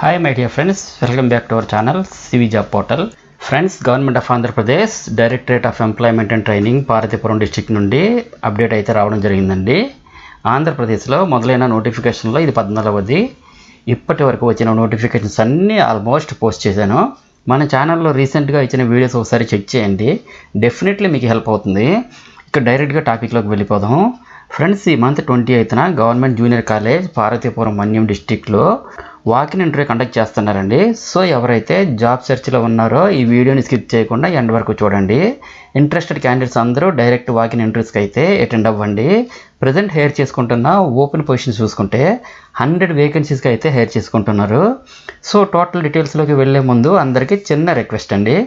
Hi my dear friends, welcome back to our channel CV Job Portal. Friends, Government of Andhra Pradesh Directorate of Employment and Training Parvathipuram district నుండి update అయితే రావడం జరిగిందండి. ఆంధ్రప్రదేశ్లో మొదలైన నోటిఫికేషన్లో ఇది 14వది. ఇప్పటి వరకు వచ్చిన నోటిఫికేషన్స్ అన్నీ ఆల్మోస్ట్ పోస్ట్ చేశాను. మన ఛానల్లో రీసెంట్గా ఇచ్చిన వీడియోస్ ఒకసారి చెక్ చేయండి, డెఫినెట్లీ మీకు హెల్ప్ అవుతుంది. ఇక డైరెక్ట్గా టాపిక్లోకి వెళ్ళిపోదాం. ఫ్రెండ్స్, ఈ మంత్ 28న government junior college Parvathipuram Manyam డిస్ట్రిక్ట్లో వాకిన్ ఇంటర్వ్యూ కండక్ట్ చేస్తున్నారండి. సో ఎవరైతే జాబ్ సెర్చ్లో ఉన్నారో ఈ వీడియోని స్కిప్ చేయకుండా ఎండ్ వరకు చూడండి. ఇంట్రెస్టెడ్ క్యాండిడేట్స్ అందరూ డైరెక్ట్ వాకిన్ ఇంటర్వ్యూస్కి అయితే అటెండ్ అవ్వండి. ప్రజెంట్ హైర్ చేసుకుంటున్న ఓపెన్ పొజిషన్స్ చూసుకుంటే 100 వేకెన్సీస్కి అయితే హైర్ చేసుకుంటున్నారు. సో టోటల్ డీటెయిల్స్లోకి వెళ్ళే ముందు అందరికీ చిన్న రిక్వెస్ట్ అండి,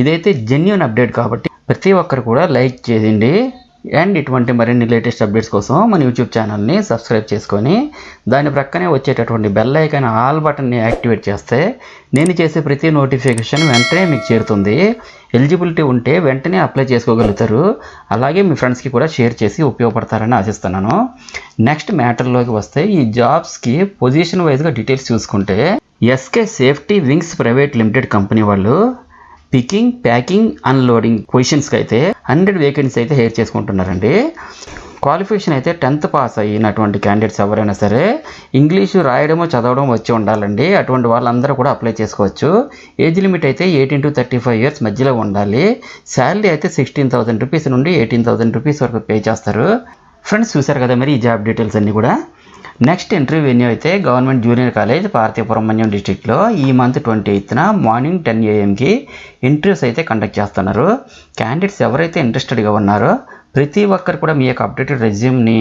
ఇదైతే జెన్యూన్ అప్డేట్ కాబట్టి ప్రతి ఒక్కరు కూడా లైక్ చేయండి. అండ్ ఇటువంటి మరిన్ని లేటెస్ట్ అప్డేట్స్ కోసం మన యూట్యూబ్ ఛానల్ని సబ్స్క్రైబ్ చేసుకొని దాని ప్రక్కనే వచ్చేటటువంటి బెల్ ఐకాన్ ఆల్ బటన్ని యాక్టివేట్ చేస్తే నేను చేసే ప్రతి నోటిఫికేషన్ వెంటనే మీకు చేరుతుంది. ఎలిజిబిలిటీ ఉంటే వెంటనే అప్లై చేసుకోగలుగుతారు. అలాగే మీ ఫ్రెండ్స్కి కూడా షేర్ చేసి ఉపయోగపడతారని ఆశిస్తున్నాను. నెక్స్ట్ మ్యాటర్లోకి వస్తే ఈ జాబ్స్కి పొజిషన్ వైజ్గా డీటెయిల్స్ చూసుకుంటే SK safety wings private limited company వాళ్ళు పికింగ్, ప్యాకింగ్, అన్లోడింగ్ పొజిషన్స్కి అయితే 100 వేకెన్సీ అయితే హైర్ చేసుకుంటున్నారండి. క్వాలిఫికేషన్ అయితే 10th పాస్ అయినటువంటి క్యాండిడేట్స్ ఎవరైనా సరే ఇంగ్లీషు రాయడమో చదవడం వచ్చి ఉండాలండి. అటువంటి వాళ్ళందరూ కూడా అప్లై చేసుకోవచ్చు. ఏజ్ లిమిట్ అయితే 18 to 35 ఇయర్స్ మధ్యలో ఉండాలి. శాలరీ అయితే 16,000 రూపీస్ నుండి 18,000 రూపీస్ వరకు పే చేస్తారు. ఫ్రెండ్స్, చూశారు కదా మరి ఈ జాబ్ డీటెయిల్స్ అన్నీ కూడా. నెక్స్ట్ ఇంటర్వ్యూ వెన్యూ అయితే government junior college Parvathipuram Manyam డిస్ట్రిక్ట్లో ఈ మంత్ 28న మార్నింగ్ 10 AM ఇంటర్వ్యూస్ అయితే కండక్ట్ చేస్తున్నారు. క్యాండిడేట్స్ ఎవరైతే ఇంట్రెస్టెడ్గా ఉన్నారో ప్రతి ఒక్కరు కూడా మీ యొక్క అప్డేటెడ్ రెజ్యూమ్ని,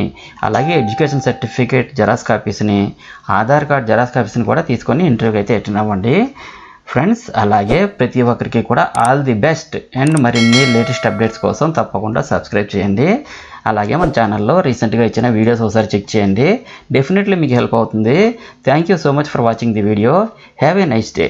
అలాగే ఎడ్యుకేషన్ సర్టిఫికేట్ జెరాక్స్ కాపీస్ని, ఆధార్ కార్డ్ జెరాక్స్ కాపీస్ని కూడా తీసుకొని ఇంటర్వ్యూకి అయితే అటెండ్ అవ్వండి. ఫ్రెండ్స్, అలాగే ప్రతి ఒక్కరికి కూడా ఆల్ ది బెస్ట్. అండ్ మరిన్ని లేటెస్ట్ అప్డేట్స్ కోసం తప్పకుండా సబ్స్క్రైబ్ చేయండి. అలాగే మన ఛానల్లో రీసెంట్గా ఇచ్చిన వీడియోస్ ఒకసారి చెక్ చేయండి, డెఫినెట్లీ మీకు హెల్ప్ అవుతుంది. Thank you so much for watching the video. Have a nice day.